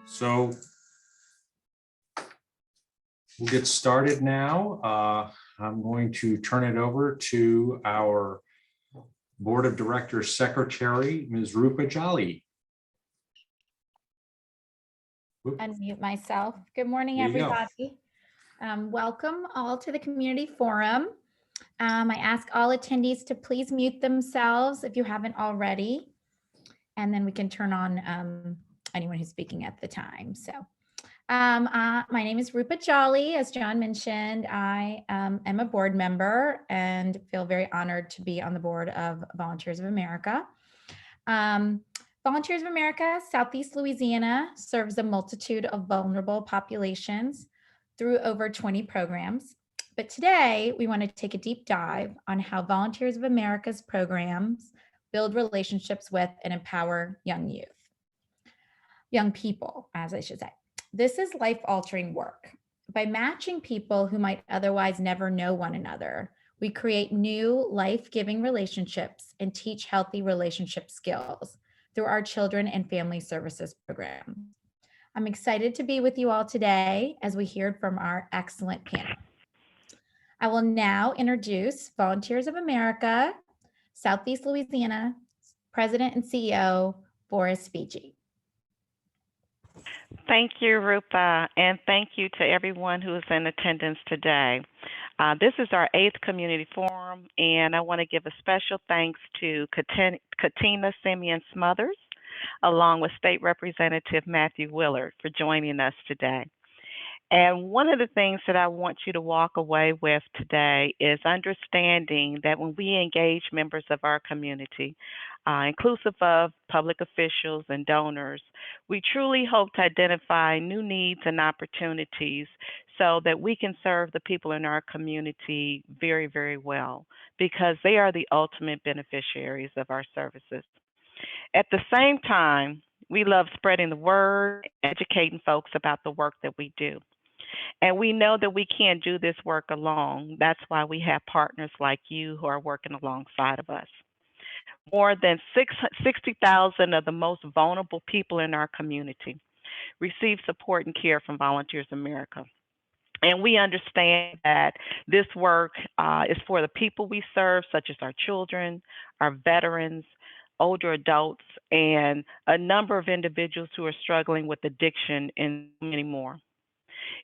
So we'll get started now. I'm going to turn it over to our Board of Directors Secretary, Ms. Rupa Jolly. Unmute myself. Good morning, There you go. everybody. Welcome all to the community forum. I ask all attendees to please mute themselves if you haven't already, and then we can turn on anyone who's speaking at the time. So my name is Rupa Jolly. As John mentioned, I am a board member and feel very honored to be on the board of Volunteers of America. Volunteers of America Southeast Louisiana serves a multitude of vulnerable populations through over 20 programs. But today we want to take a deep dive on how Volunteers of America's programs build relationships with and empower young people, as I should say. This is life-altering work. By matching people who might otherwise never know one another, we create new life-giving relationships and teach healthy relationship skills through our Children and Family Services program. I'm excited to be with you all today as we hear from our excellent panel. I will now introduce Volunteers of America, Southeast Louisiana, President and CEO, Boris, Fiji. Thank you, Rupa, and thank you to everyone who is in attendance today. This is our 8th community forum, and I want to give a special thanks to Katina Semien Smothers, along with State Representative Matthew Willard, for joining us today. And one of the things that I want you to walk away with today is understanding that when we engage members of our community, inclusive of public officials and donors, we truly hope to identify new needs and opportunities so that we can serve the people in our community very, very well, because they are the ultimate beneficiaries of our services. At the same time, we love spreading the word, educating folks about the work that we do. And we know that we can't do this work alone. That's why we have partners like you who are working alongside of us. More than 60,000 of the most vulnerable people in our community receive support and care from Volunteers of America. And we understand that this work is for the people we serve, such as our children, our veterans, older adults, and a number of individuals who are struggling with addiction and many more.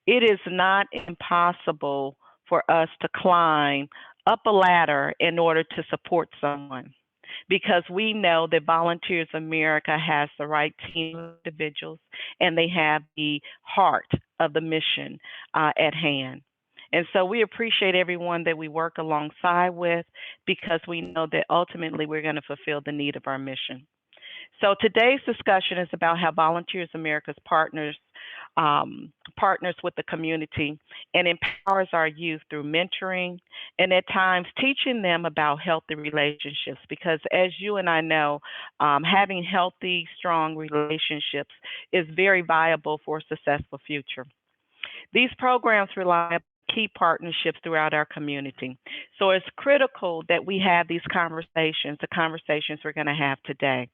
It is not impossible for us to climb up a ladder in order to support someone, because we know that Volunteers of America has the right team of individuals and they have the heart of the mission at hand. And so we appreciate everyone that we work alongside with, because we know that ultimately we're going to fulfill the need of our mission. So today's discussion is about how Volunteers of America's partners with the community and empowers our youth through mentoring and at times teaching them about healthy relationships, because as you and I know, having healthy, strong relationships is very viable for a successful future. These programs rely on key partnerships throughout our community. So it's critical that we have these conversations, the conversations we're going to have today.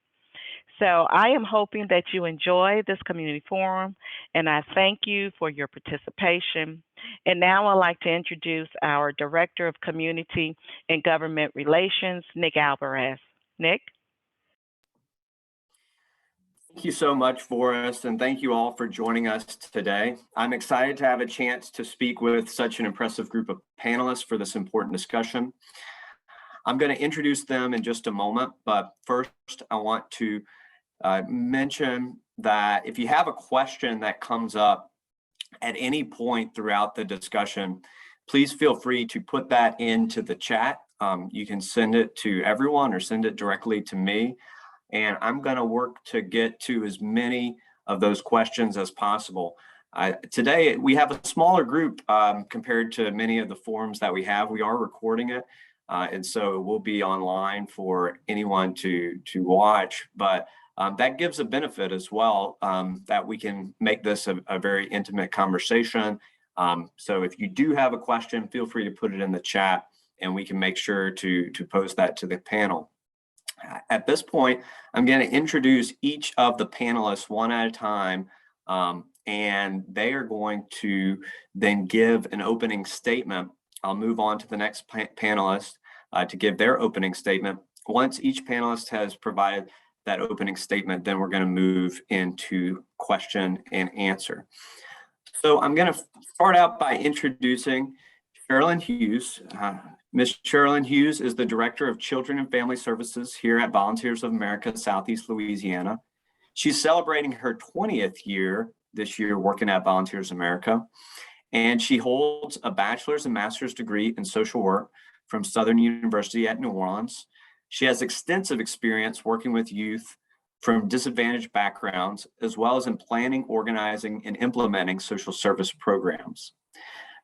So I am hoping that you enjoy this community forum, and I thank you for your participation. And now I'd like to introduce our Director of Community and Government Relations, Nick Alvarez. Nick? Thank you so much, Boris, and thank you all for joining us today. I'm excited to have a chance to speak with such an impressive group of panelists for this important discussion. I'm going to introduce them in just a moment, but first I want to mention that if you have a question that comes up at any point throughout the discussion, please feel free to put that into the chat. You can send it to everyone or send it directly to me, and I'm going to work to get to as many of those questions as possible. Today we have a smaller group compared to many of the forums that we have. We are recording it, and so it will be online for anyone to watch, but that gives a benefit as well, that we can make this a very intimate conversation. So if you do have a question, feel free to put it in the chat and we can make sure to post that to the panel. At this point, I'm going to introduce each of the panelists one at a time And they are going to then give an opening statement. I'll move on to the next panelist to give their opening statement. Once each panelist has provided that opening statement, then we're going to move into question and answer. So I'm going to start out by introducing Carolyn Hughes. Ms. Carolyn Hughes is the Director of Children and Family Services here at Volunteers of America Southeast Louisiana. She's celebrating her 20th year this year working at Volunteers America, and she holds a bachelor's and master's degree in social work from Southern University at New Orleans. She has extensive experience working with youth from disadvantaged backgrounds, as well as in planning, organizing, and implementing social service programs.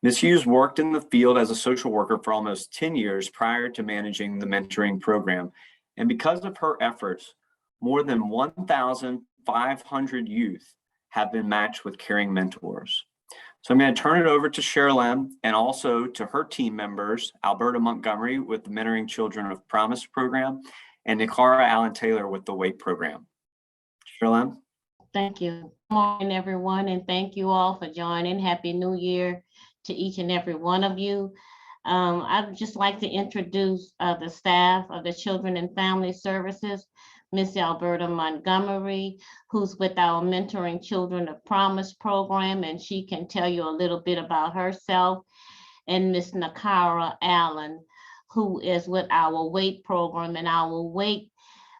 Ms. Hughes worked in the field as a social worker for almost 10 years prior to managing the mentoring program. And because of her efforts, more than 1,500 youth have been matched with caring mentors. So I'm going to turn it over to Carolyn and also to her team members, Alberta Montgomery with the Mentoring Children of Promise program and Nicara Allen Taylor with the WAIT program. Carolyn? Thank you. Good morning, everyone, and thank you all for joining. Happy New Year to each and every one of you. I'd just like to introduce the staff of the Children and Family Services, Miss Alberta Montgomery, who's with our Mentoring Children of Promise program, and she can tell you a little bit about herself, and Miss Nicara Allen, who is with our WAIT program, and our WAIT,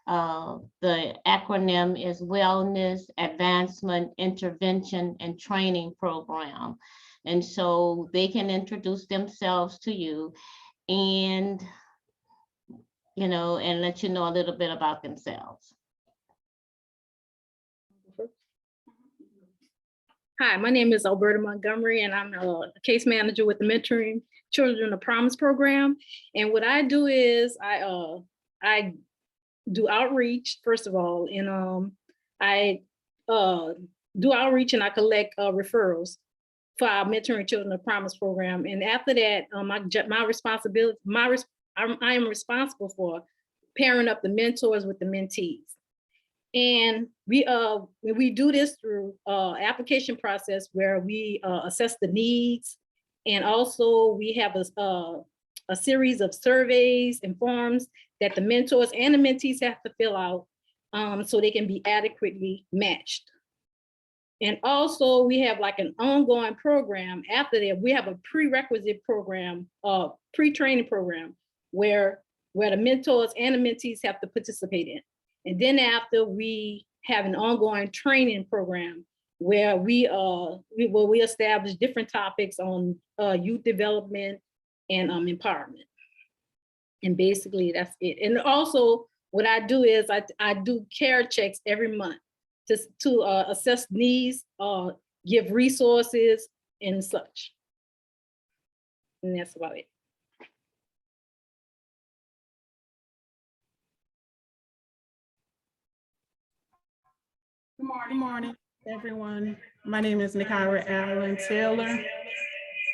the acronym is Wellness, Advancement, Intervention, and Training Program. And so they can introduce themselves to you and, and let you know a little bit about themselves. Hi, my name is Alberta Montgomery, and I'm a case manager with the Mentoring Children of Promise program. And what I do is I do outreach, first of all, and I do outreach and I collect referrals for our Mentoring Children of Promise program. And after that, I am responsible for pairing up the mentors with the mentees. And we do this through application process where we assess the needs, and also we have a series of surveys and forms that the mentors and the mentees have to fill out so they can be adequately matched. And also we have like an ongoing program after that. We have a prerequisite program, pre-training program where the mentors and the mentees have to participate in. And then after, we have an ongoing training program where we establish different topics on youth development and empowerment. And basically that's it. And also what I do is I do care checks every month to assess needs, give resources and such. And that's about it. Good morning, everyone. My name is Nicara Allen Taylor.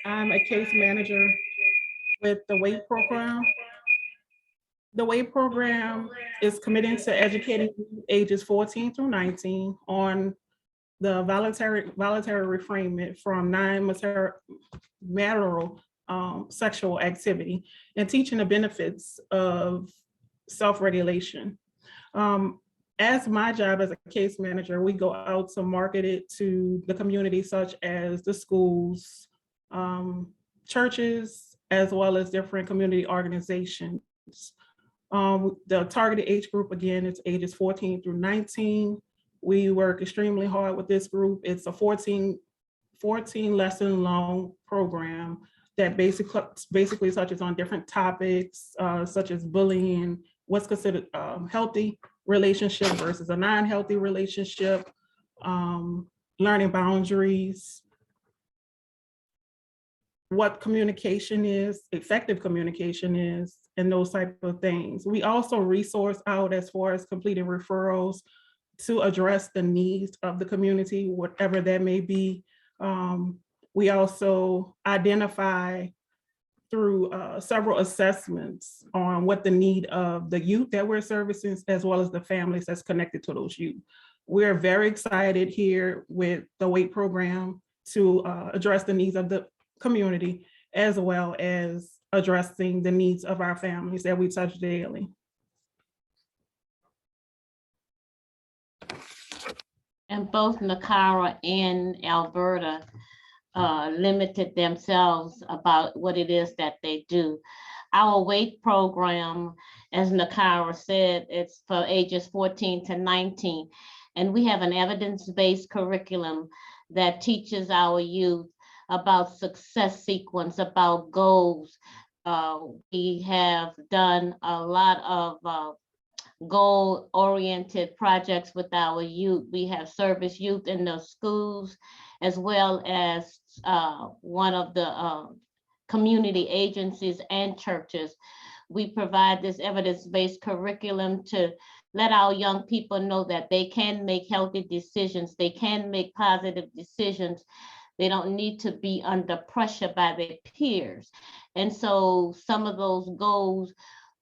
I'm a case manager with the WAIT program. The WAIT program is committed to educating ages 14 through 19 on the voluntary refrainment from non-marital sexual activity and teaching the benefits of self-regulation. As my job as a case manager, we go out to market it to the community, such as the schools, churches, as well as different community organizations. The targeted age group, again, it's ages 14 through 19. We work extremely hard with this group. It's a 14 lesson long program that basically touches on different topics, such as bullying, what's considered healthy relationship versus a non-healthy relationship, learning boundaries, what communication is, effective communication is, and those type of things. We also resource out as far as completing referrals to address the needs of the community, whatever that may be. We also identify through several assessments on what the need of the youth that we're servicing, as well as the families that's connected to those youth. We're very excited here with the WAIT program to address the needs of the community, as well as addressing the needs of our families that we touch daily. And both Nicara and Alberta limited themselves about what it is that they do. Our WAIT program, as Nicara said, it's for ages 14 to 19. And we have an evidence-based curriculum that teaches our youth about success sequence, about goals. We have done a lot of goal-oriented projects with our youth. We have service youth in the schools, as well as one of the community agencies and churches. We provide this evidence-based curriculum to let our young people know that they can make healthy decisions, they can make positive decisions. They don't need to be under pressure by their peers. And so some of those goals,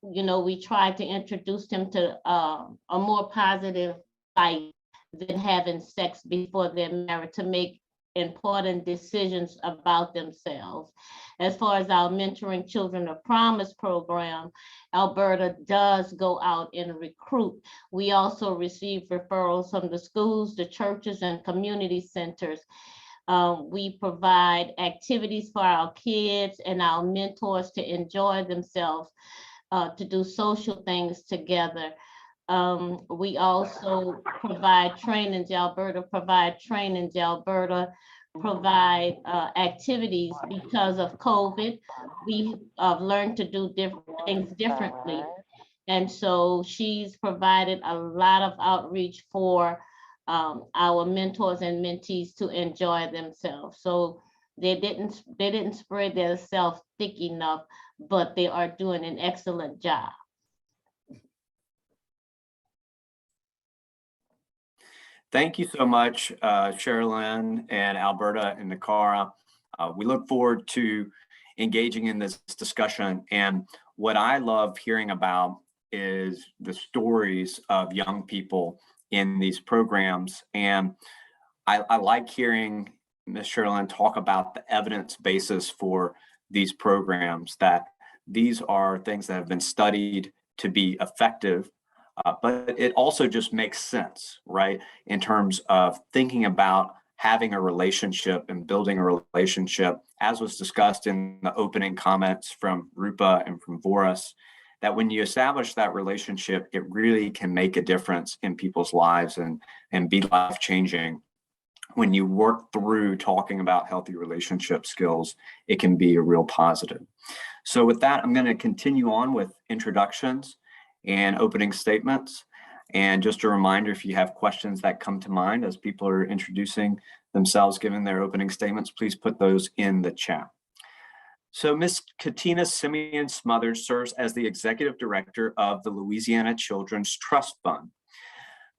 you know, we try to introduce them to a more positive life than having sex before they're married, to make important decisions about themselves. As far as our Mentoring Children of Promise program, Alberta does go out and recruit. We also receive referrals from the schools, the churches, and community centers. We provide activities for our kids and our mentors to enjoy themselves, to do social things together. We also provide trainings. Alberta provide trainings. Alberta provide activities. Because of COVID, we learned to do different things differently. And so she's provided a lot of outreach for our mentors and mentees to enjoy themselves. So they didn't spread themselves thick enough, but they are doing an excellent job. Thank you so much, Carolyn and Alberta and Nicara. We look forward to engaging in this discussion. And what I love hearing about is the stories of young people in these programs. And I like hearing Ms. Carolyn talk about the evidence basis for these programs, that these are things that have been studied to be effective. But it also just makes sense, right? In terms of thinking about having a relationship and building a relationship, as was discussed in the opening comments from Rupa and from Boris, that when you establish that relationship, it really can make a difference in people's lives and be life-changing. When you work through talking about healthy relationship skills, it can be a real positive. So with that, I'm going to continue on with introductions and opening statements. And just a reminder, if you have questions that come to mind as people are introducing themselves, giving their opening statements, please put those in the chat. So Ms. Katina Semien Smothers serves as the Executive Director of the Louisiana Children's Trust Fund.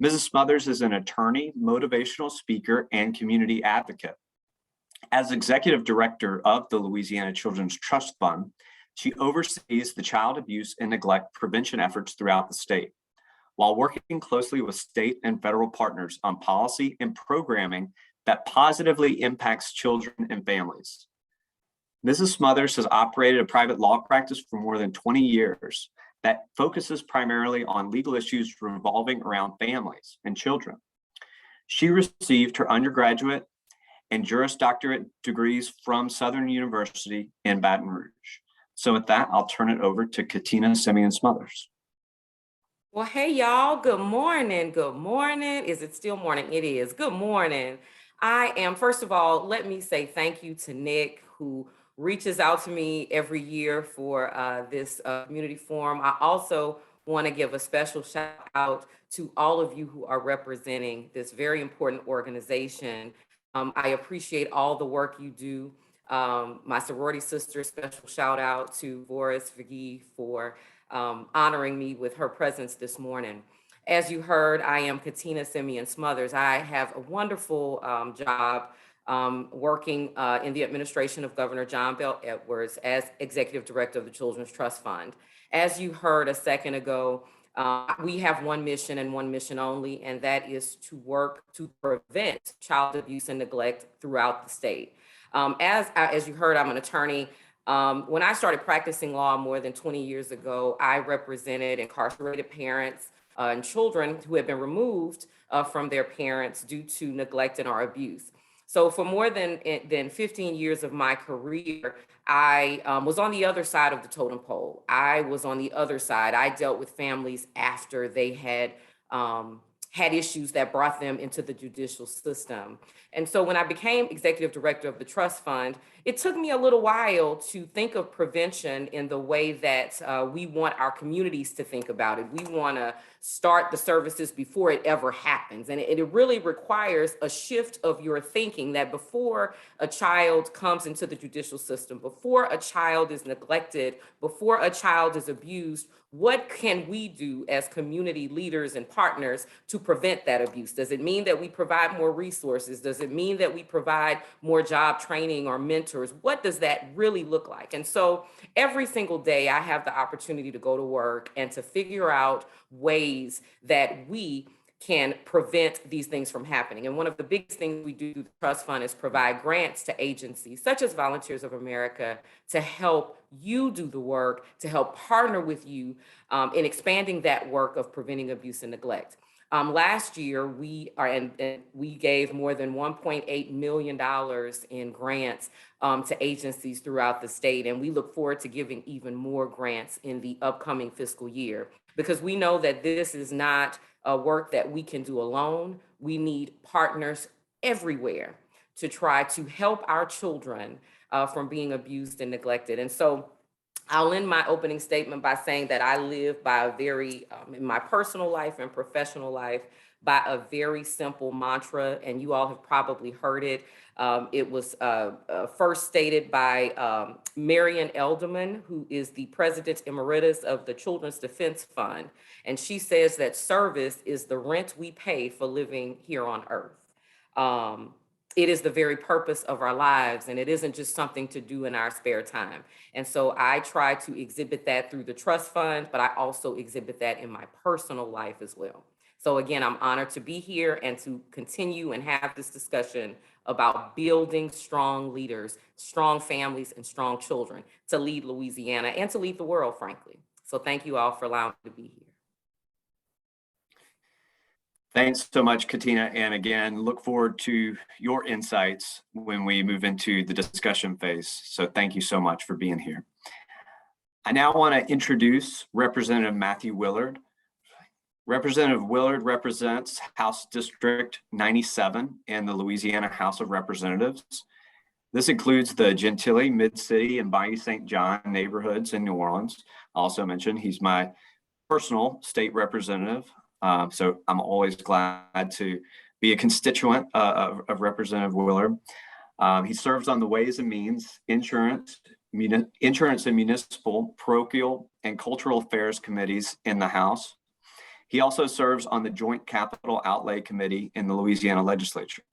Mrs. Smothers is an attorney, motivational speaker, and community advocate. As Executive Director of the Louisiana Children's Trust Fund, she oversees the child abuse and neglect prevention efforts throughout the state, while working closely with state and federal partners on policy and programming that positively impacts children and families. Mrs. Smothers has operated a private law practice for more than 20 years that focuses primarily on legal issues revolving around families and children. She received her undergraduate and Juris Doctorate degrees from Southern University in Baton Rouge. So with that, I'll turn it over to Katina Semien Smothers. Well, hey, y'all. Good morning. Good morning. Is it still morning? It is. Good morning. I am, first of all, let me say thank you to Nick, who reaches out to me every year for this community forum. I also want to give a special shout out to all of you who are representing this very important organization. I appreciate all the work you do. My sorority sister, special shout out to Boris Fiji for honoring me with her presence this morning. As you heard, I am Katina Semien Smothers. I have a wonderful job working in the administration of Governor John Bel Edwards as Executive Director of the Children's Trust Fund. As you heard a second ago, We have one mission and one mission only, and that is to work to prevent child abuse and neglect throughout the state. As you heard, I'm an attorney. When I started practicing law more than 20 years ago, I represented incarcerated parents and children who had been removed from their parents due to neglect and or abuse. So for more than 15 years of my career, I was on the other side of the totem pole. I was on the other side. I dealt with families after they had had issues that brought them into the judicial system. And so when I became executive director of the trust fund, it took me a little while to think of prevention in the way that we want our communities to think about it. We want to start the services before it ever happens. And it really requires a shift of your thinking that before a child comes into the judicial system, before a child is neglected, before a child is abused, what can we do as community leaders and partners to prevent that abuse? Does it mean that we provide more resources? Does it mean that we provide more job training or mentors? What does that really look like? And so every single day I have the opportunity to go to work and to figure out ways that we can prevent these things from happening. And one of the biggest things we do through the trust fund is provide grants to agencies such as Volunteers of America to help you do the work, to help partner with you in expanding that work of preventing abuse and neglect. Last year, we gave more than $1.8 million in grants to agencies throughout the state. And we look forward to giving even more grants in the upcoming fiscal year, because we know that this is not a work that we can do alone. We need partners everywhere to try to help our children from being abused and neglected. And so I'll end my opening statement by saying that I live by a very, in my personal life and professional life, by a very simple mantra, and you all have probably heard it. It was first stated by Marian Elderman, who is the president emeritus of the Children's Defense Fund. And she says that service is the rent we pay for living here on earth. It is the very purpose of our lives, and it isn't just something to do in our spare time. And so I try to exhibit that through the trust fund, but I also exhibit that in my personal life as well. So again, I'm honored to be here and to continue and have this discussion about building strong leaders, strong families, and strong children to lead Louisiana and to lead the world, frankly. So thank you all for allowing me to be here. Thanks so much, Katina. And again, look forward to your insights when we move into the discussion phase. So thank you so much for being here. I now want to introduce Representative Matthew Willard. Representative Willard represents House District 97 in the Louisiana House of Representatives. This includes the Gentilly, Mid-City, and Bayou St. John neighborhoods in New Orleans. I also mentioned he's my personal state representative. So I'm always glad to be a constituent of Representative Willard. He serves on the Ways and Means, Insurance and Municipal, Parochial, and Cultural Affairs committees in the House. He also serves on the Joint Capital Outlay Committee in the Louisiana Legislature.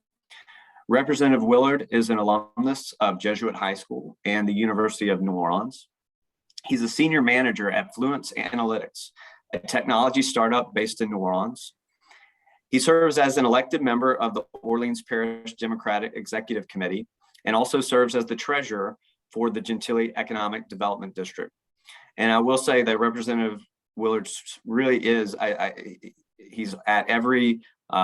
Representative Willard is an alumnus of Jesuit High School and the University of New Orleans. He's a senior manager at Fluence Analytics, a technology startup based in New Orleans. He serves as an elected member of the Orleans Parish Democratic Executive Committee and also serves as the treasurer for the Gentilly Economic Development District. And I will say that Representative Willard really is, he's at every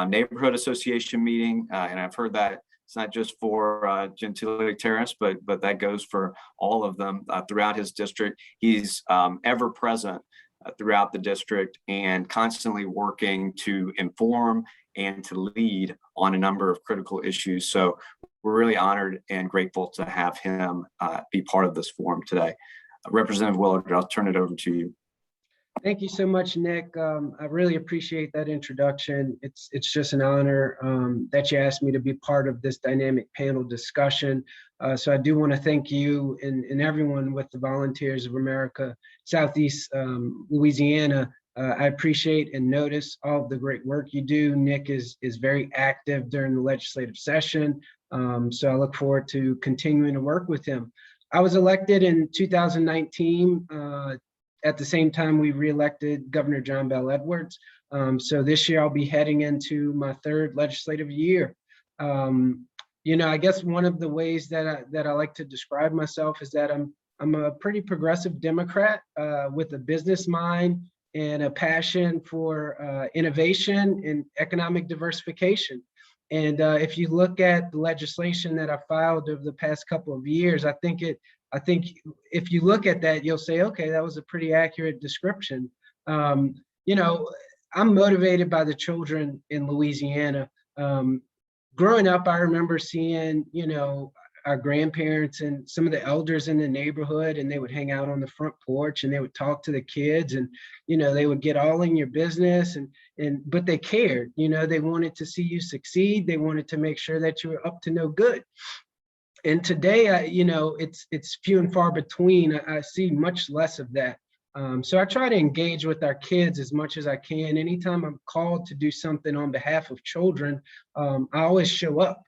neighborhood association meeting, and I've heard that it's not just for Gentilly Terrace, but that goes for all of them throughout his district. He's ever present throughout the district and constantly working to inform and to lead on a number of critical issues. So we're really honored and grateful to have him be part of this forum today. Representative Willard, I'll turn it over to you. Thank you so much, Nick. I really appreciate that introduction. It's just an honor that you asked me to be part of this dynamic panel discussion. So I do want to thank you and everyone with the Volunteers of America Southeast Louisiana. I appreciate and notice all of the great work you do. Nick is very active during the legislative session. So I look forward to continuing to work with him. I was elected in 2019 at the same time, we reelected Governor John Bell Edwards. So this year I'll be heading into my third legislative year. I guess one of the ways that I like to describe myself is that I'm a pretty progressive Democrat with a business mind and a passion for innovation and economic diversification. And if you look at the legislation that I filed over the past couple of years, I think if you look at that, you'll say, okay, that was a pretty accurate description. I'm motivated by the children in Louisiana. Growing up, I remember seeing, our grandparents and some of the elders in the neighborhood, and they would hang out on the front porch and they would talk to the kids, and they would get all in your business, but they cared. They wanted to see you succeed. They wanted to make sure that you were up to no good. And today, it's few and far between. I see much less of that. So I try to engage with our kids as much as I can. Anytime I'm called to do something on behalf of children, I always show up,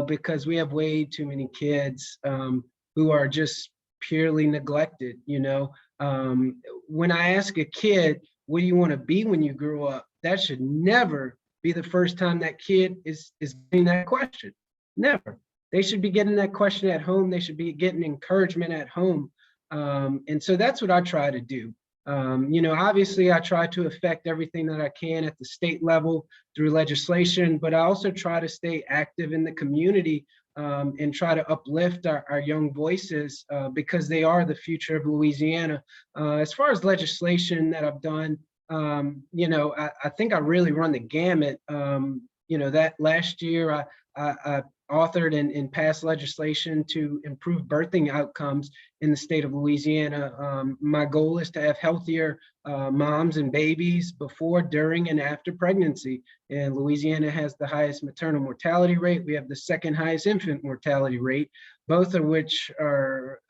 because we have way too many kids who are just purely neglected. When I ask a kid, what do you want to be when you grow up? That should never be the first time that kid is getting that question. Never. They should be getting that question at home. They should be getting encouragement at home. And so that's what I try to do. Obviously I try to affect everything that I can at the state level through legislation, but I also try to stay active in the community and try to uplift our young voices because they are the future of Louisiana. As far as legislation that I've done, I think I really run the gamut. That last year I authored and passed legislation to improve birthing outcomes in the state of Louisiana. My goal is to have healthier moms and babies before, during, and after pregnancy. And Louisiana has the highest maternal mortality rate. We have the second highest infant mortality rate, both of which are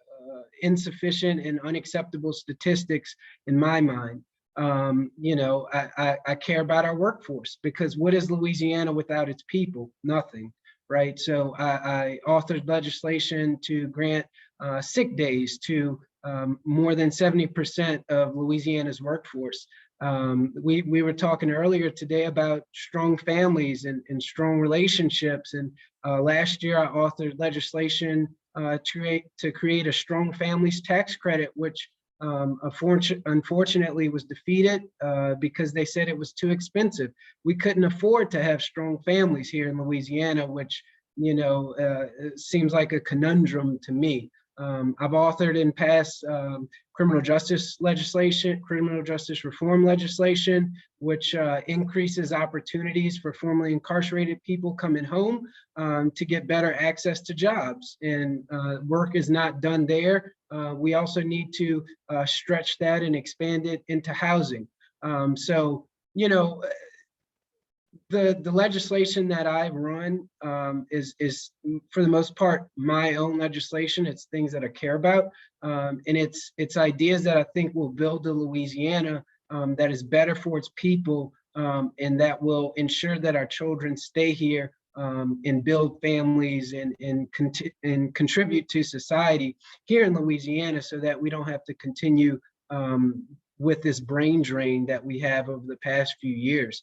insufficient and unacceptable statistics in my mind. I care about our workforce, because what is Louisiana without its people? Nothing. Right. So I authored legislation to grant sick days to more than 70% of Louisiana's workforce. We were talking earlier today about strong families and strong relationships. And last year I authored legislation to create a strong families tax credit, which unfortunately was defeated because they said it was too expensive. We couldn't afford to have strong families here in Louisiana, which seems like a conundrum to me. I've authored and passed criminal justice reform legislation, which increases opportunities for formerly incarcerated people coming home to get better access to jobs. And work is not done there. We also need to stretch that and expand it into housing. The legislation that I run is for the most part my own legislation. It's things that I care about, and it's ideas that I think will build a Louisiana that is better for its people, and that will ensure that our children stay here and build families and contribute to society here in Louisiana, so that we don't have to continue with this brain drain that we have over the past few years.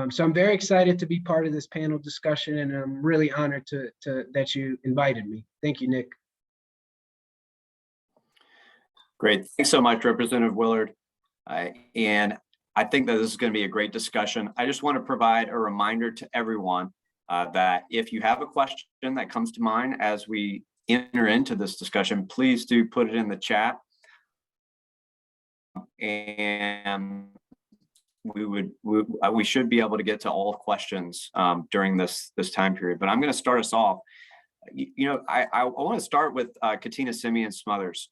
So I'm very excited to be part of this panel discussion, and I'm really honored that you invited me. Thank you, Nick. Great. Thanks so much, Representative Willard. And I think that this is going to be a great discussion. I just want to provide a reminder to everyone that if you have a question that comes to mind as we enter into this discussion, please do put it in the chat. And we should be able to get to all questions during this time period. But I'm going to start us off. I want to start with Katina Semien Smothers.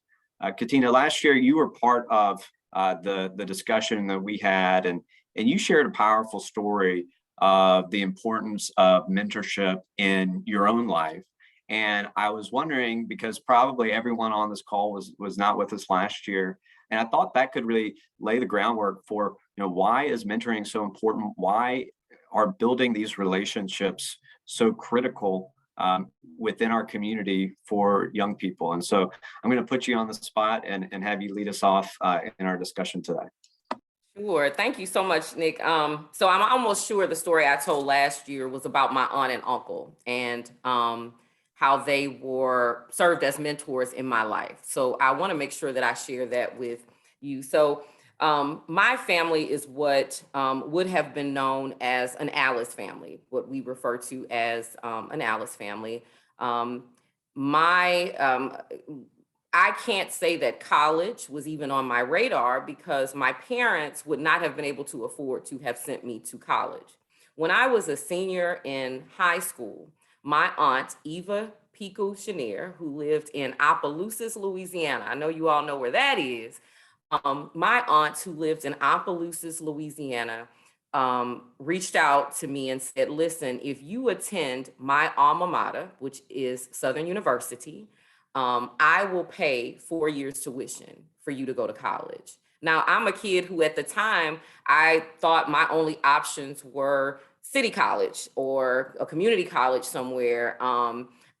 Katina, last year you were part of the discussion that we had, and you shared a powerful story of the importance of mentorship in your own life. And I was wondering, because probably everyone on this call was not with us last year, and I thought that could really lay the groundwork for, why is mentoring so important? Why are building these relationships so critical within our community for young people. And so I'm going to put you on the spot and have you lead us off in our discussion today. Sure. Thank you so much, Nick. So I'm almost sure the story I told last year was about my aunt and uncle and how they were served as mentors in my life. So I want to make sure that I share that with you. So my family is what would have been known as an Alice family, what we refer to as an Alice family. I can't say that college was even on my radar because my parents would not have been able to afford to have sent me to college. When I was a senior in high school, my aunt, Eva Pico Chenier, who lived in Opelousas, Louisiana, I know you all know where that is. My aunt who lived in Opelousas, Louisiana, reached out to me and said, listen, if you attend my alma mater, which is Southern University, I will pay 4 years tuition for you to go to college. Now, I'm a kid who at the time, I thought my only options were city college or a community college somewhere.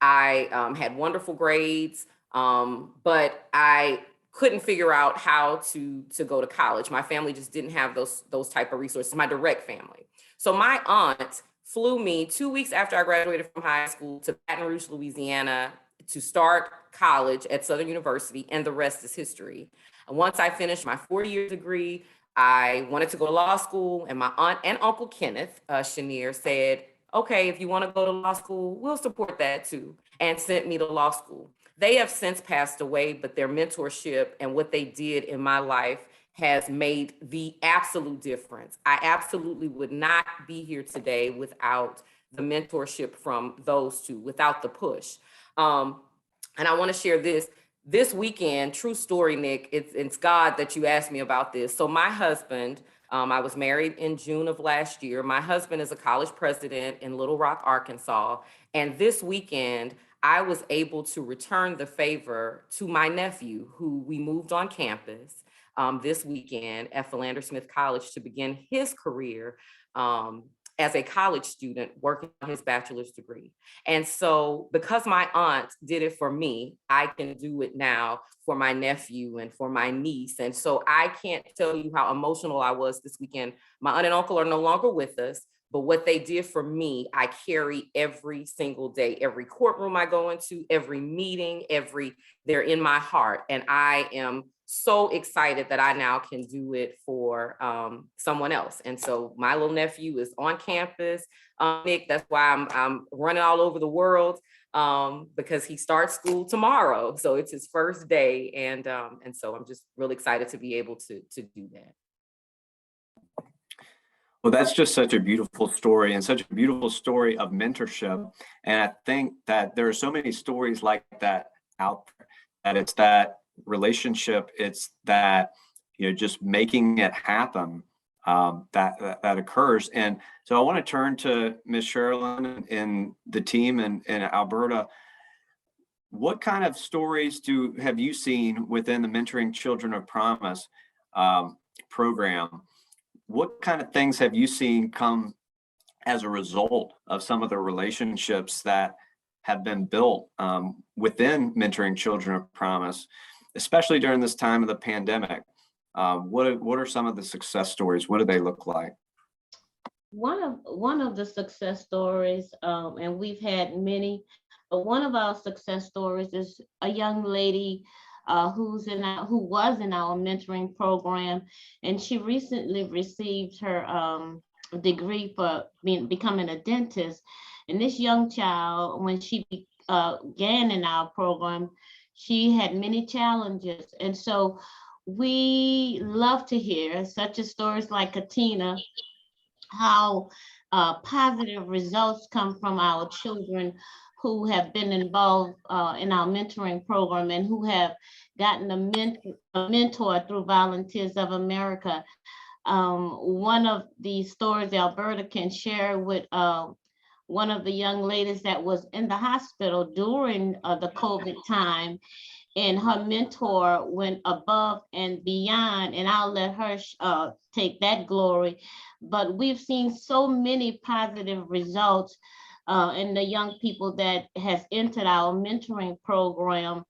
I had wonderful grades, but I couldn't figure out how to go to college. My family just didn't have those type of resources, my direct family. So my aunt flew me 2 weeks after I graduated from high school to Baton Rouge, Louisiana, to start college at Southern University, and the rest is history. And once I finished my 4-year degree, I wanted to go to law school, and my aunt and uncle Kenneth Chenier said, okay, if you want to go to law school, we'll support that too, and sent me to law school. They have since passed away, but their mentorship and what they did in my life has made the absolute difference. I absolutely would not be here today without the mentorship from those two, without the push. And I want to share this weekend, true story, Nick, it's God that you asked me about this. So my husband, I was married in June of last year. My husband is a college president in Little Rock, Arkansas. And this weekend, I was able to return the favor to my nephew, who we moved on campus this weekend at Philander Smith College to begin his career as a college student working on his bachelor's degree. And so because my aunt did it for me, I can do it now for my nephew and for my niece. And so I can't tell you how emotional I was this weekend. My aunt and uncle are no longer with us, but what they did for me, I carry every single day, every courtroom I go into, every meeting, they're in my heart. And I am so excited that I now can do it for someone else. And so my little nephew is on campus, Nick, that's why I'm running all over the world because he starts school tomorrow. So it's his first day. And so I'm just really excited to be able to do that. Well, that's just such a beautiful story and such a beautiful story of mentorship. And I think that there are so many stories like that out there, that it's that relationship, it's that, just making it happen that occurs. And so I want to turn to Ms. Carolyn and the team in Alberta. What kind of stories have you seen within the Mentoring Children of Promise program? What kind of things have you seen come as a result of some of the relationships that have been built within Mentoring Children of Promise, especially during this time of the pandemic? What are some of the success stories? What do they look like? One of the success stories, and we've had many, but one of our success stories is a young lady who was in our mentoring program, and she recently received her degree for becoming a dentist. And this young child, when she began in our program, she had many challenges. And so we love to hear such as stories like Katina, how positive results come from our children who have been involved in our mentoring program and who have gotten a mentor through Volunteers of America. One of the stories Alberta can share with one of the young ladies that was in the hospital during the COVID time, and her mentor went above and beyond, and I'll let her take that glory. But we've seen so many positive results and the young people that has entered our mentoring program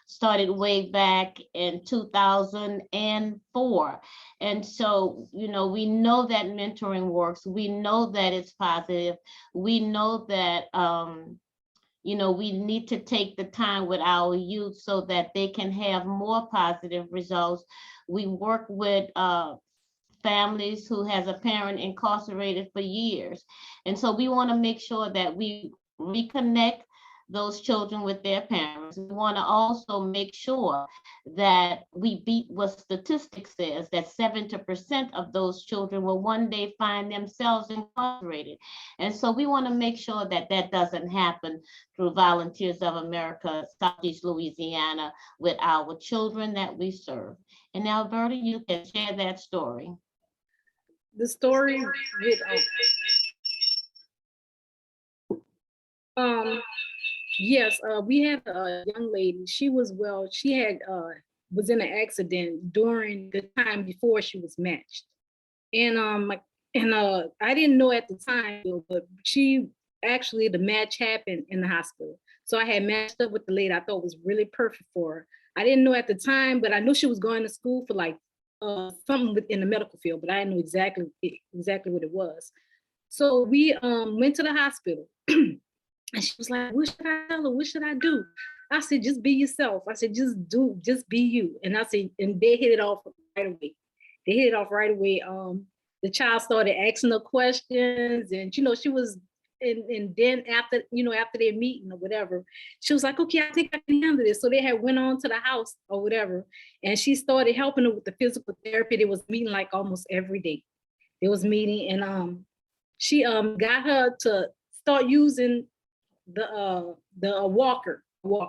started way back in 2004. And so, we know that mentoring works. We know that it's positive. We know that, we need to take the time with our youth so that they can have more positive results. We work with families who has a parent incarcerated for years. And so we want to make sure that we reconnect those children with their parents. We want to also make sure that we beat what statistics says, that 70% of those children will one day find themselves incarcerated. And so we want to make sure that that doesn't happen through Volunteers of America, Southeast Louisiana, with our children that we serve. And now, Bertie, you can share that story. The story with yes, we had a young lady. She was was in an accident during the time before she was matched, and I didn't know at the time, but the match happened in the hospital. So I had matched up with the lady I thought was really perfect for her. I didn't know at the time, but I knew she was going to school for like something in the medical field, but I didn't know exactly what it was. So we went to the hospital. And she was like, what should I tell her? What should I do? I said, just be yourself. I said, just be you. And I said, and they hit it off right away. The child started asking her questions, and she was, and then after their meeting or whatever, she was like, okay, I think I can handle this. So they had went on to the house or whatever, and she started helping her with the physical therapy. They was meeting like almost every day. They was meeting, and she got her to start using the walker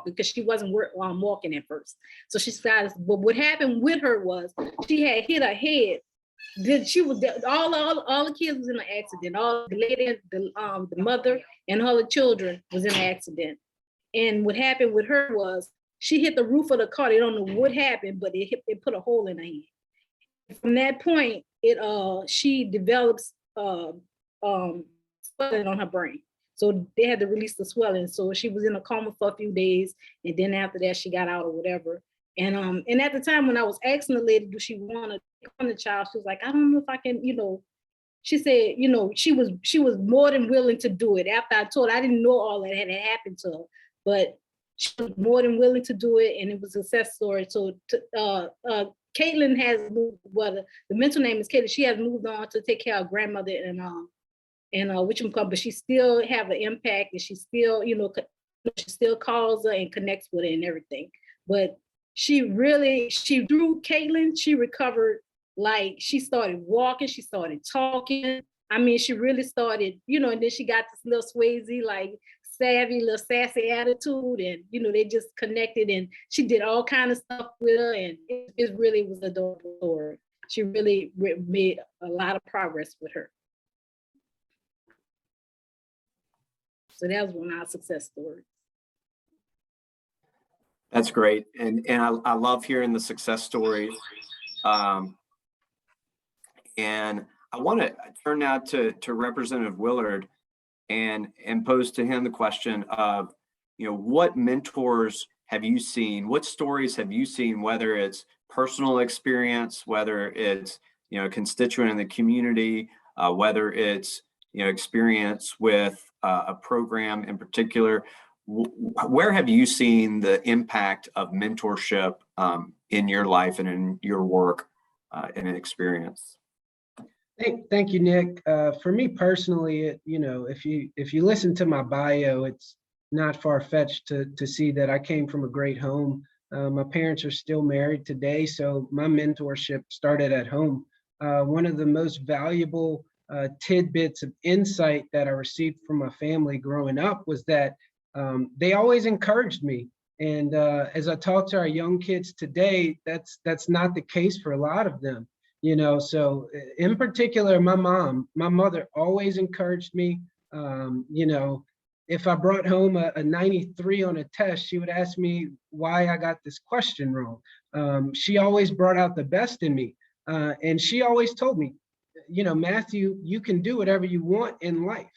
because she wasn't walking at first. So she started, but what happened with her was she had hit her head. All the kids was in an accident. All the lady, the mother and all the children was in an accident. And what happened with her was she hit the roof of the car. They don't know what happened, but it put a hole in her head. From that point, she develops swelling on her brain. So they had to release the swelling. So she was in a coma for a few days, and then after that she got out or whatever. And at the time when I was asking the lady, do she want to take on the child? She was like, I don't know if I can, She said, she was more than willing to do it. After I told her, I didn't know all that had happened to her, but she was more than willing to do it, and it was a success story. So Caitlin has moved. Well, the mental name is Caitlin. She has moved on to take care of grandmother but she still have an impact, and she still, she still calls her and connects with her and everything. But through Caitlin, she recovered. Like, she started walking, she started talking. I mean, she really started, and then she got this little Swayze, like savvy, little sassy attitude, and they just connected, and she did all kind of stuff with her, and it really was adorable story. She really made a lot of progress with her. So that was one of our success stories. That's great. And I love hearing the success stories. And I want to turn now to Representative Willard and pose to him the question of, what mentors have you seen? What stories have you seen, whether it's personal experience, whether it's, a constituent in the community, whether it's, experience with a program in particular? Where have you seen the impact of mentorship in your life and in your work and experience? Thank you, Nick. For me personally, if you listen to my bio, it's not far-fetched to see that I came from a great home. My parents are still married today, so my mentorship started at home. One of the most valuable tidbits of insight that I received from my family growing up was that they always encouraged me. And as I talk to our young kids today, that's not the case for a lot of them. So in particular, my mother always encouraged me. If I brought home a 93 on a test, she would ask me why I got this question wrong. She always brought out the best in me. And she always told me, Matthew, you can do whatever you want in life,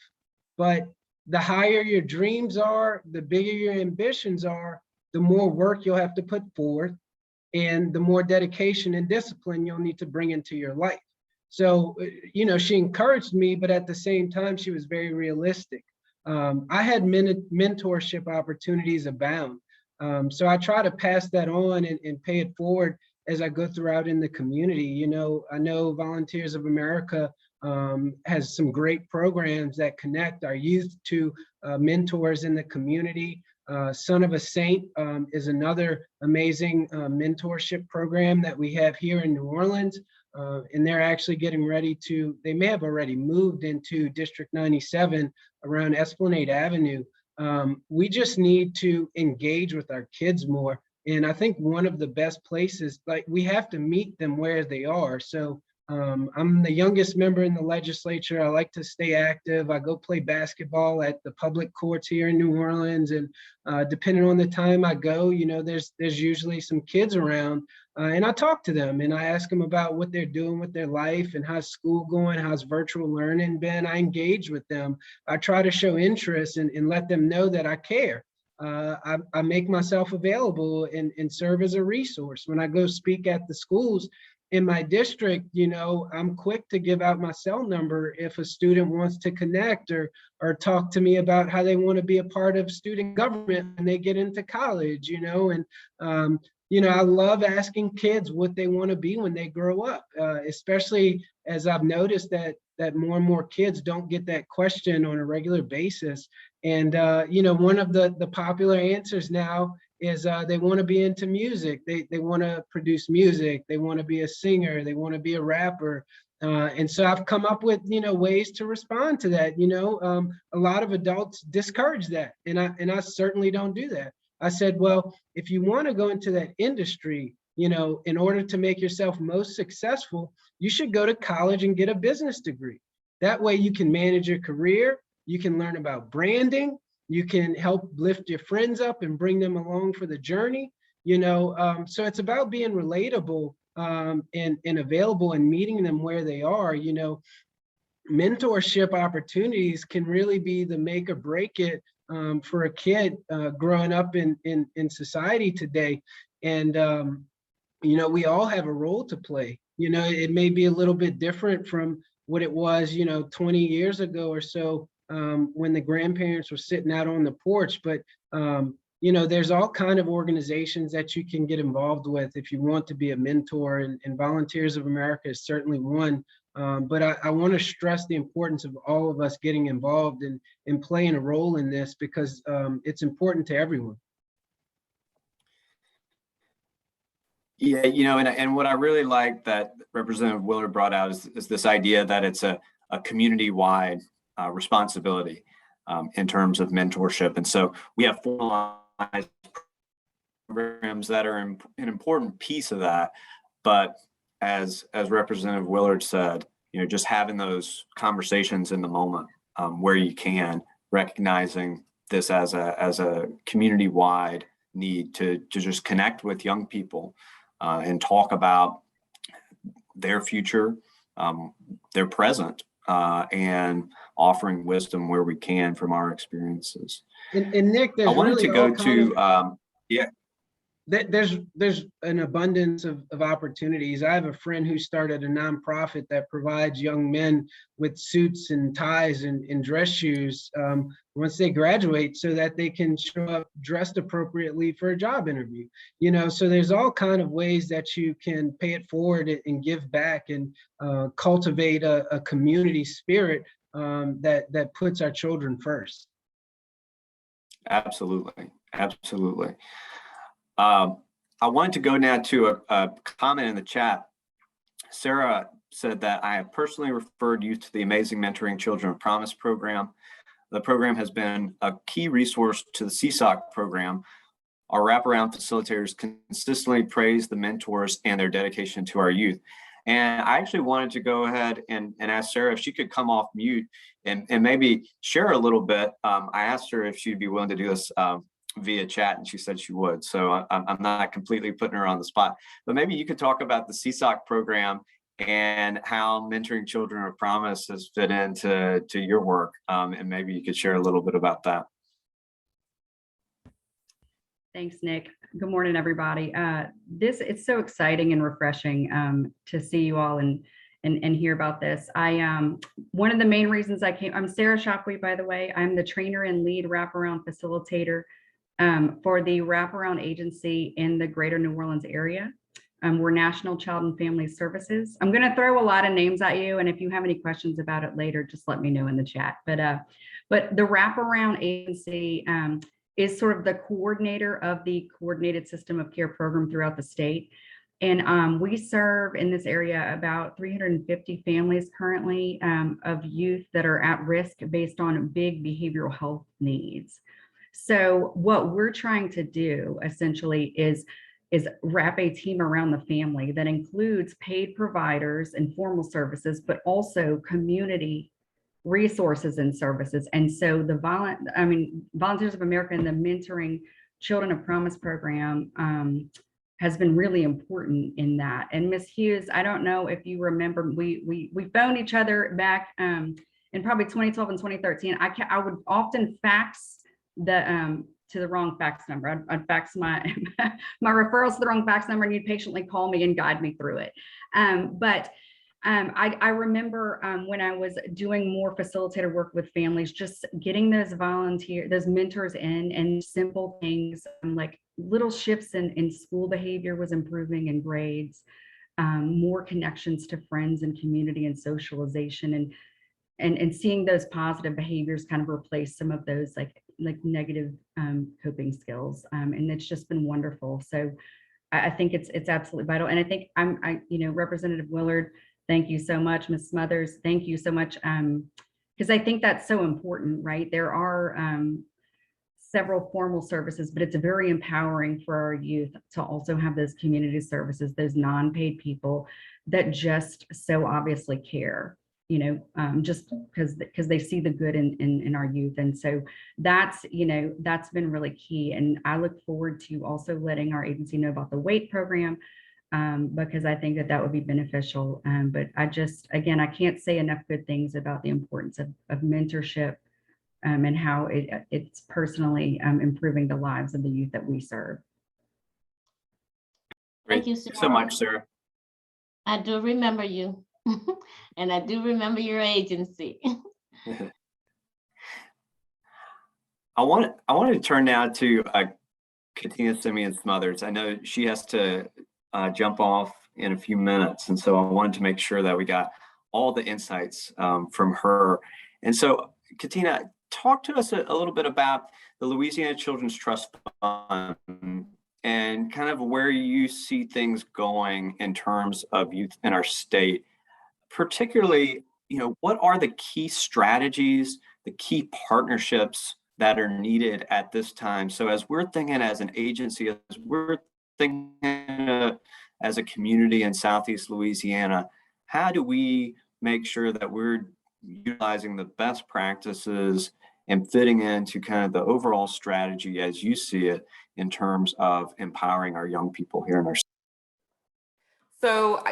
but the higher your dreams are, the bigger your ambitions are, the more work you'll have to put forth and the more dedication and discipline you'll need to bring into your life. So, she encouraged me, but at the same time, she was very realistic. I had mentorship opportunities abound. So I try to pass that on and pay it forward as I go throughout in the community. I know Volunteers of America has some great programs that connect our youth to mentors in the community. Son of a Saint is another amazing mentorship program that we have here in New Orleans. And they're actually getting ready they may have already moved into District 97 around Esplanade Avenue. We just need to engage with our kids more. And I think one of the best places, we have to meet them where they are. So I'm the youngest member in the legislature. I like to stay active. I go play basketball at the public courts here in New Orleans. And depending on the time I go, there's usually some kids around. And I talk to them and I ask them about what they're doing with their life and how's school going, how's virtual learning been. I engage with them. I try to show interest and let them know that I care. I make myself available and serve as a resource. When I go speak at the schools in my district, I'm quick to give out my cell number if a student wants to connect or talk to me about how they want to be a part of student government when they get into college, I love asking kids what they want to be when they grow up, especially as I've noticed that more and more kids don't get that question on a regular basis. And, one of the popular answers now is they want to be into music. They want to produce music. They want to be a singer. They want to be a rapper. And so I've come up with, ways to respond to that. A lot of adults discourage that. And I certainly don't do that. I said, well, if you want to go into that industry, in order to make yourself most successful, you should go to college and get a business degree. That way you can manage your career. You can learn about branding. You can help lift your friends up and bring them along for the journey. So it's about being relatable and available and meeting them where they are. Mentorship opportunities can really be the make or break it for a kid growing up in society today. And, we all have a role to play. It may be a little bit different from what it was, 20 years ago or so when the grandparents were sitting out on the porch. But, there's all kind of organizations that you can get involved with if you want to be a mentor, and Volunteers of America is certainly one. But I want to stress the importance of all of us getting involved and playing a role in this because it's important to everyone. Yeah, and what I really like that Representative Willard brought out is this idea that it's a community-wide responsibility in terms of mentorship. And so we have formalized programs that are an important piece of that. But as Representative Willard said, just having those conversations in the moment where you can, recognizing this as a community-wide need to just connect with young people and talk about their future, their present, and offering wisdom where we can from our experiences. And Nick, I wanted to go to there's an abundance of opportunities. I have a friend who started a nonprofit that provides young men with suits and ties and dress shoes once they graduate so that they can show up dressed appropriately for a job interview. So there's all kind of ways that you can pay it forward and give back and cultivate a community spirit that puts our children first. Absolutely. I wanted to go now to a comment in the chat. Sarah said that I have personally referred youth to the amazing Mentoring Children of Promise program. The program has been a key resource to the CSOC program. Our wraparound facilitators consistently praise the mentors and their dedication to our youth. And I actually wanted to go ahead and ask Sarah if she could come off mute and maybe share a little bit. I asked her if she'd be willing to do this via chat, and she said she would. So I'm not completely putting her on the spot, but maybe you could talk about the CSOC program and how mentoring children of promise has fit into your work. And maybe you could share a little bit about that. Thanks, Nick. Good morning, everybody. It's so exciting and refreshing to see you all and hear about this. One of the main reasons I came, I'm Sarah Shockley, by the way. I'm the trainer and lead wraparound facilitator for the wraparound agency in the greater New Orleans area. We're National Child and Family Services. I'm going to throw a lot of names at you, and if you have any questions about it later, just let me know in the chat. But the wraparound agency is sort of the coordinator of the coordinated system of care program throughout the state. And we serve in this area about 350 families currently of youth that are at risk based on big behavioral health needs. So what we're trying to do essentially is wrap a team around the family that includes paid providers and formal services, but also community resources and services. And so the Volunteers of America and the Mentoring Children of Promise program has been really important in that. And Ms. Hughes, I don't know if you remember, we phoned each other back in probably 2012 and 2013. I would often fax to the wrong fax number. I'd fax my referrals to the wrong fax number, and you'd patiently call me and guide me through it. I remember when I was doing more facilitator work with families, just getting those mentors in, and simple things like little shifts in school behavior was improving, and grades, more connections to friends and community and socialization, and seeing those positive behaviors kind of replace some of those like negative coping skills. And it's just been wonderful. So I think it's absolutely vital. And I think Representative Willard, thank you so much. Ms. Smothers, thank you so much. Because I think that's so important, right? There are several formal services, but it's very empowering for our youth to also have those community services, those non-paid people that just so obviously care, just because they see the good in our youth. And so that's been really key. And I look forward to also letting our agency know about the WAIT program, because I think that would be beneficial. But I can't say enough good things about the importance of mentorship and how it's personally improving the lives of the youth that we serve. Great. Thank you so much, Sarah. I do remember you, and I do remember your agency. I want to turn now to Katina Semien Smothers. I know she has to jump off in a few minutes, and so I wanted to make sure that we got all the insights from her. And so, Katina, talk to us a little bit about the Louisiana Children's Trust Fund and kind of where you see things going in terms of youth in our state. Particularly, what are the key strategies, the key partnerships that are needed at this time? So as we're thinking as an agency, as we're thinking as a community in Southeast Louisiana, how do we make sure that we're utilizing the best practices and fitting into kind of the overall strategy as you see it in terms of empowering our young people here in our state? So,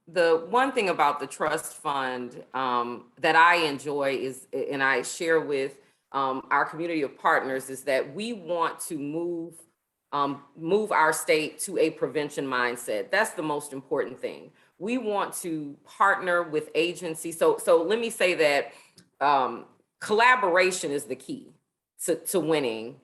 the one thing about the trust fund that I enjoy is, and I share with our community of partners, is that we want to move our state to a prevention mindset. That's the most important thing. We want to partner with agencies. So let me say that collaboration is the key to winning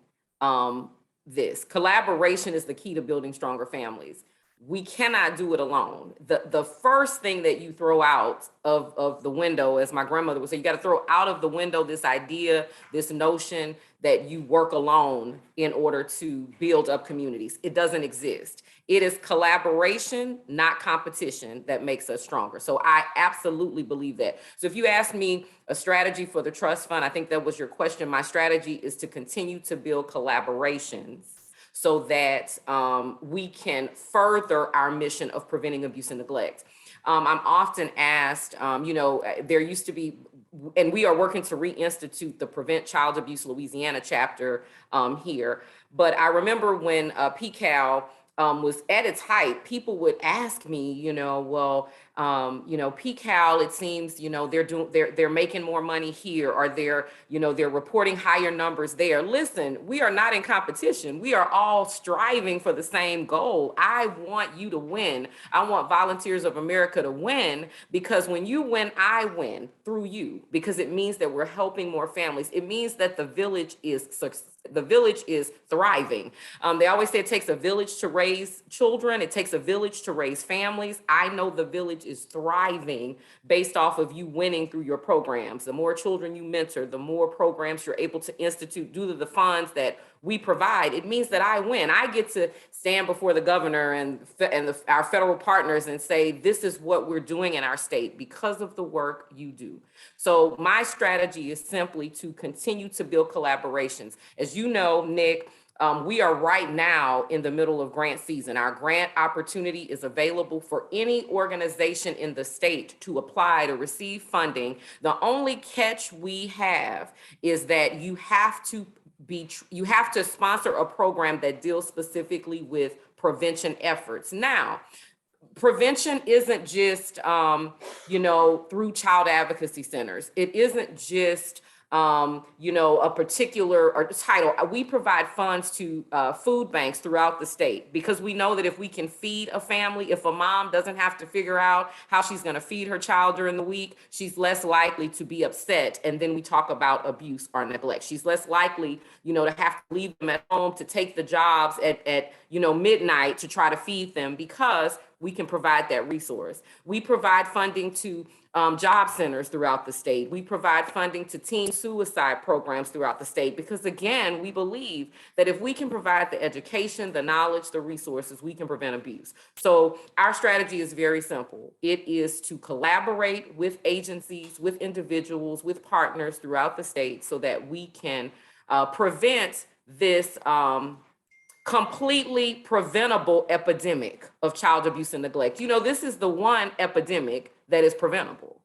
this. Collaboration is the key to building stronger families. We cannot do it alone. The first thing that you throw out of the window, as my grandmother would say, you got to throw out of the window this idea, this notion that you work alone in order to build up communities. It doesn't exist. It is collaboration, not competition, that makes us stronger. So I absolutely believe that. So if you ask me a strategy for the trust fund, I think that was your question. My strategy is to continue to build collaborations so that we can further our mission of preventing abuse and neglect. I'm often asked, there used to be, and we are working to reinstitute the Prevent Child Abuse Louisiana chapter here. But I remember when PCAL was at its height, people would ask me, well, PCAL, it seems, they're making more money here, or they're reporting higher numbers there. Listen, we are not in competition. We are all striving for the same goal. I want you to win. I want Volunteers of America to win, because when you win, I win through you, because it means that we're helping more families. It means that the village is thriving. They always say it takes a village to raise children. It takes a village to raise families. I know the village is thriving based off of you winning through your programs. The more children you mentor, the more programs you're able to institute due to the funds that we provide. It means that I win. I get to stand before the governor and our federal partners and say, this is what we're doing in our state because of the work you do. So my strategy is simply to continue to build collaborations. As you know, Nick, we are right now in the middle of grant season. Our grant opportunity is available for any organization in the state to apply to receive funding. The only catch we have is that you have to sponsor a program that deals specifically with prevention efforts. Now, prevention isn't just, through child advocacy centers. It isn't just, a particular title. We provide funds to food banks throughout the state, because we know that if we can feed a family, if a mom doesn't have to figure out how she's going to feed her child during the week, she's less likely to be upset. And then we talk about abuse or neglect. She's less likely, to have to leave them at home to take the jobs at midnight to try to feed them, because we can provide that resource. We provide funding to job centers throughout the state. We provide funding to teen suicide programs throughout the state, because again, we believe that if we can provide the education, the knowledge, the resources, we can prevent abuse. So our strategy is very simple. It is to collaborate with agencies, with individuals, with partners throughout the state, so that we can prevent this completely preventable epidemic of child abuse and neglect. This is the one epidemic that is preventable.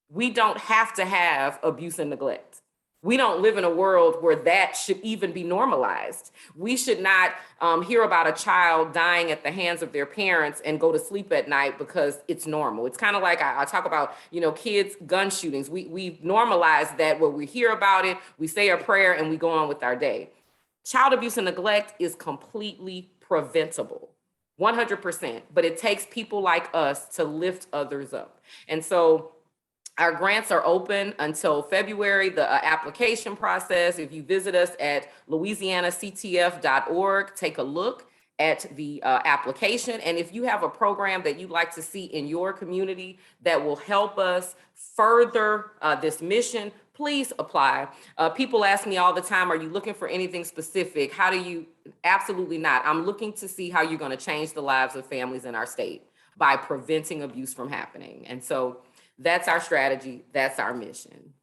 We don't have to have abuse and neglect. We don't live in a world where that should even be normalized. We should not hear about a child dying at the hands of their parents and go to sleep at night because it's normal. It's kind of like I talk about, kids' gun shootings. We've normalized that, where we hear about it, we say a prayer, and we go on with our day. Child abuse and neglect is completely preventable, 100%, but it takes people like us to lift others up. And so our grants are open until February, the application process. If you visit us at louisianactf.org, take a look at the application. And if you have a program that you'd like to see in your community that will help us further this mission, please apply. People ask me all the time, are you looking for anything specific? How do you? Absolutely not. I'm looking to see how you're going to change the lives of families in our state by preventing abuse from happening. And so that's our strategy. That's our mission.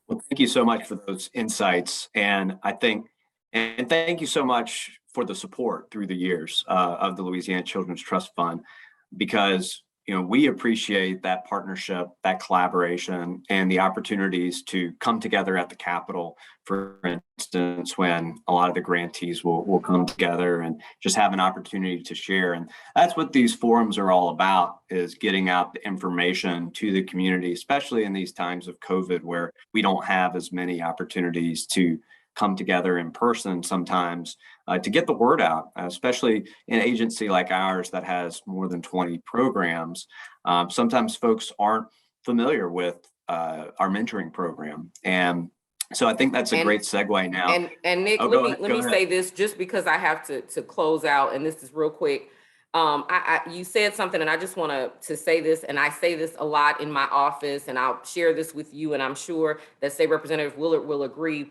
Well, thank you so much for those insights. And thank you so much for the support through the years of the Louisiana Children's Trust Fund, because we appreciate that partnership, that collaboration, and the opportunities to come together at the Capitol, for instance, when a lot of the grantees will come together and just have an opportunity to share. And that's what these forums are all about, is getting out the information to the community, especially in these times of COVID, where we don't have as many opportunities to come together in person sometimes to get the word out, especially in an agency like ours that has more than 20 programs. Sometimes folks aren't familiar with our mentoring program. And so I think that's a great segue now. And Nick, let me say this, just because I have to close out, and this is real quick. You said something, and I just want to say this, and I say this a lot in my office, and I'll share this with you, and I'm sure that State Representative Willard will agree.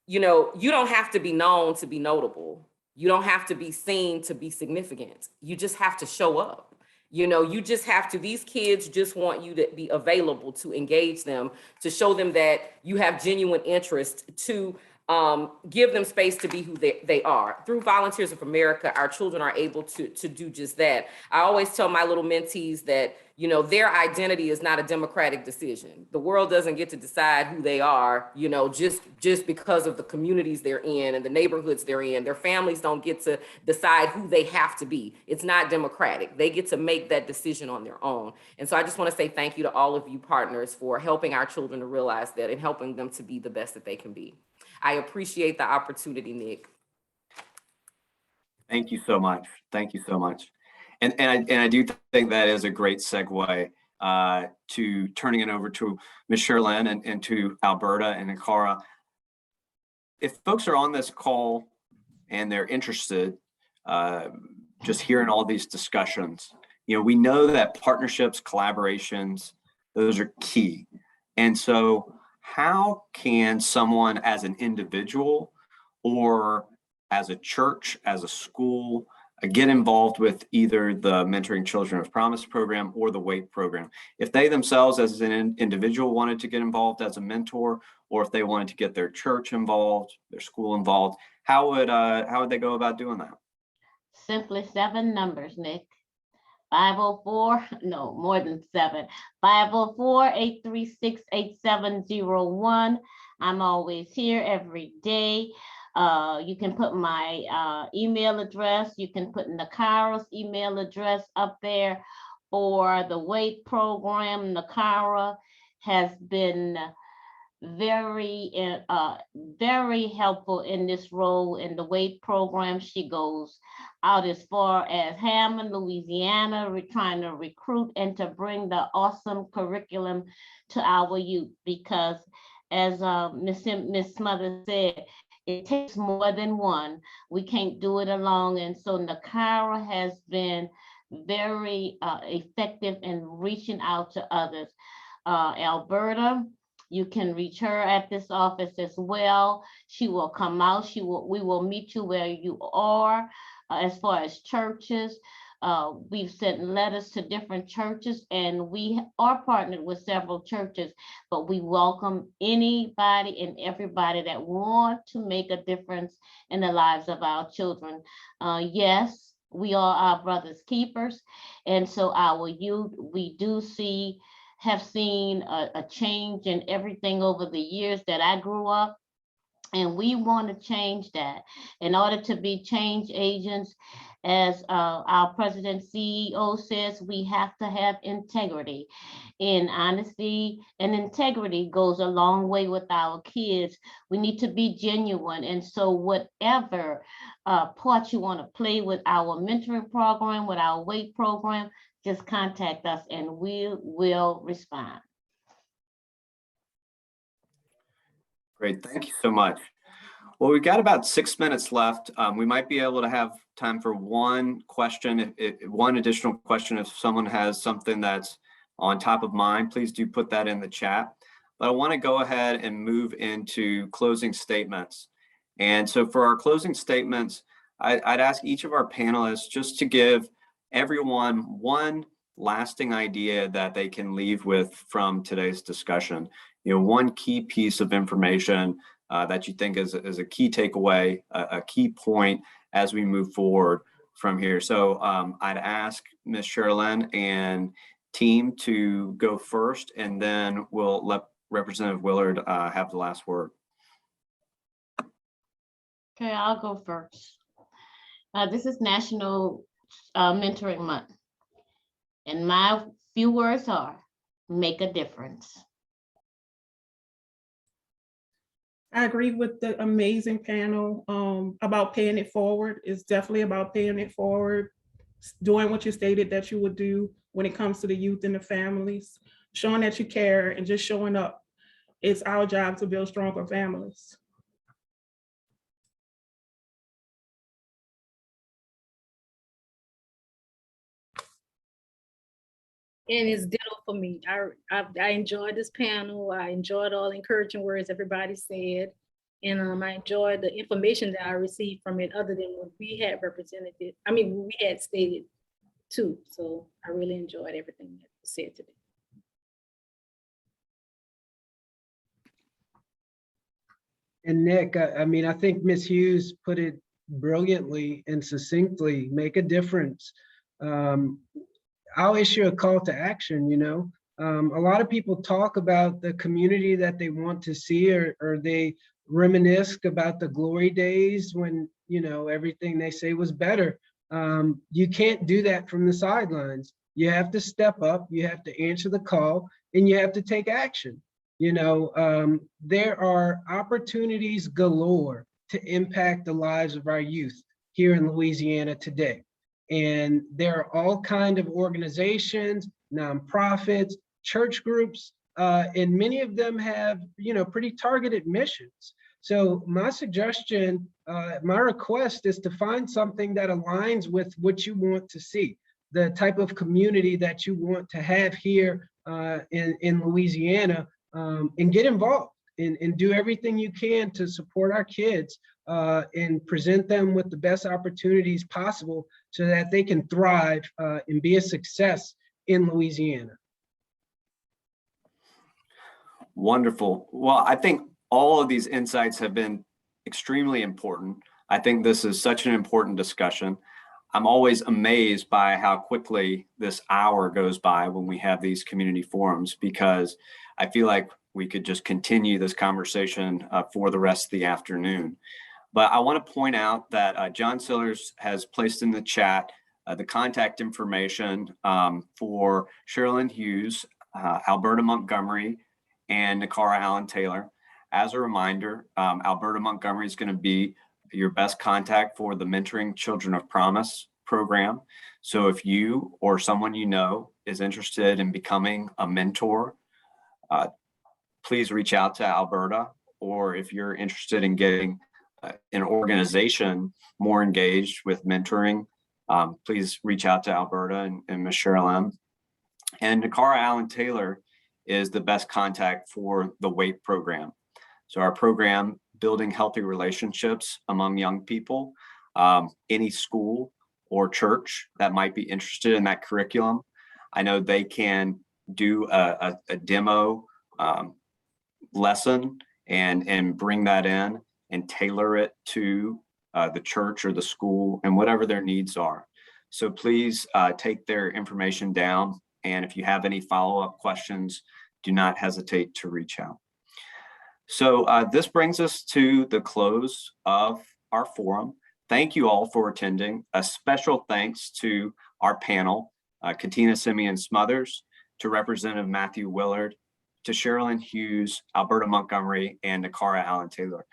You don't have to be known to be notable. You don't have to be seen to be significant. You just have to show up. You just have to, these kids just want you to be available to engage them, to show them that you have genuine interest, to give them space to be who they are. Through Volunteers of America, our children are able to do just that. I always tell my little mentees that, you know, their identity is not a democratic decision. The world doesn't get to decide who they are, you know, just because of the communities they're in and the neighborhoods they're in. Their families don't get to decide who they have to be. It's not democratic. They get to make that decision on their own. And so I just want to say thank you to all of you partners for helping our children to realize that and helping them to be the best that they can be. I appreciate the opportunity, Nick. Thank you so much. Thank you so much. And I do think that is a great segue to turning it over to Ms. Sherlyn and to Alberta and Akara. If folks are on this call and they're interested, just hearing all these discussions, you know, we know that partnerships, collaborations, those are key. And so how can someone as an individual or as a church, as a school, get involved with either the Mentoring Children of Promise program or the WAIT program? If they themselves as an individual wanted to get involved as a mentor, or if they wanted to get their church involved, their school involved, how would they go about doing that? Simply 7 numbers, Nick. 504, no, more than 7. 504-836-8701. I'm always here every day. You can put my email address. You can put Nakara's email address up there for the WAIT program. Nakara has been very helpful in this role in the WAIT program. She goes out as far as Hammond, Louisiana. We're trying to recruit and to bring the awesome curriculum to our youth, because as Ms. Smothers said, it takes more than one. We can't do it alone. And so Nakara has been very effective in reaching out to others. Alberta, you can reach her at this office as well. She will come out. We will meet you where you are. As far as churches, we've sent letters to different churches, and we are partnered with several churches, but we welcome anybody and everybody that want to make a difference in the lives of our children. Yes, we are our brother's keepers. And so our youth, we do have seen a change in everything over the years that I grew up. And we want to change that. In order to be change agents, as our president CEO says, we have to have integrity. And honesty and integrity goes a long way with our kids. We need to be genuine. And so whatever part you want to play with our mentoring program, with our WAIT program, just contact us and we will respond. Great, thank you so much. Well, we've got about 6 minutes left. We might be able to have time for one question, one additional question. If someone has something that's on top of mind, please do put that in the chat. But I want to go ahead and move into closing statements. And so for our closing statements, I'd ask each of our panelists just to give everyone one lasting idea that they can leave with from today's discussion. You know, one key piece of information that you think is a key takeaway, a key point as we move forward from here. So I'd ask Ms. Sherlyn and team to go first, and then we'll let Representative Willard have the last word. Okay, I'll go first. This is National Mentoring Month. And my few words are, make a difference. I agree with the amazing panel about paying it forward. It's definitely about paying it forward, doing what you stated that you would do when it comes to the youth and the families, showing that you care and just showing up. It's our job to build stronger families. And it's ditto for me. I enjoyed this panel. I enjoyed all the encouraging words everybody said. And I enjoyed the information that I received from it, other than what we had represented. We had stated too. So I really enjoyed everything that was said today. And Nick, I think Ms. Hughes put it brilliantly and succinctly, make a difference. I'll issue a call to action, you know. A lot of people talk about the community that they want to see, or they reminisce about the glory days when, you know, everything they say was better. You can't do that from the sidelines. You have to step up, you have to answer the call, and you have to take action. You know, there are opportunities galore to impact the lives of our youth here in Louisiana today. And there are all kinds of organizations, nonprofits, church groups, and many of them have, you know, pretty targeted missions. So my suggestion, my request is to find something that aligns with what you want to see, the type of community that you want to have here in Louisiana, and get involved and do everything you can to support our kids and present them with the best opportunities possible so that they can thrive and be a success in Louisiana. Wonderful. Well, I think all of these insights have been extremely important. I think this is such an important discussion. I'm always amazed by how quickly this hour goes by when we have these community forums, because I feel like we could just continue this conversation for the rest of the afternoon. But I want to point out that John Sillers has placed in the chat the contact information for Carolyn Hughes, Alberta Montgomery, and Nicara Allen Taylor. As a reminder, Alberta Montgomery is going to be your best contact for the Mentoring Children of Promise program. So if you or someone you know is interested in becoming a mentor, please reach out to Alberta. Or if you're interested in getting an organization more engaged with mentoring, please reach out to Alberta and Ms. Cheryl. And Nicara Allen Taylor is the best contact for the WAIT program. So our program, Building Healthy Relationships Among Young People, any school or church that might be interested in that curriculum, I know they can do a demo lesson and bring that in and tailor it to the church or the school and whatever their needs are. So please take their information down. And if you have any follow-up questions, do not hesitate to reach out. So this brings us to the close of our forum. Thank you all for attending. A special thanks to our panel, Katina Semien Smothers, to Representative Matthew Willard, to Carolyn Hughes, Alberta Montgomery, and Nicara Allen Taylor.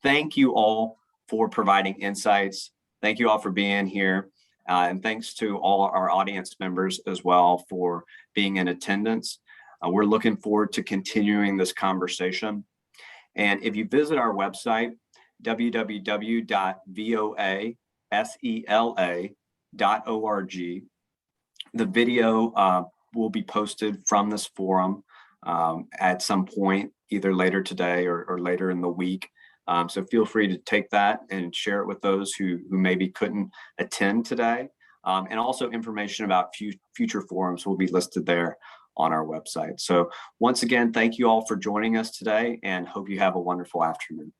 Thank you all for providing insights. Thank you all for being here. And thanks to all our audience members as well for being in attendance. We're looking forward to continuing this conversation. And if you visit our website, www.voasela.org, the video will be posted from this forum at some point, either later today or later in the week. So feel free to take that and share it with those who maybe couldn't attend today. And also information about future forums will be listed there on our website. So once again, thank you all for joining us today and hope you have a wonderful afternoon.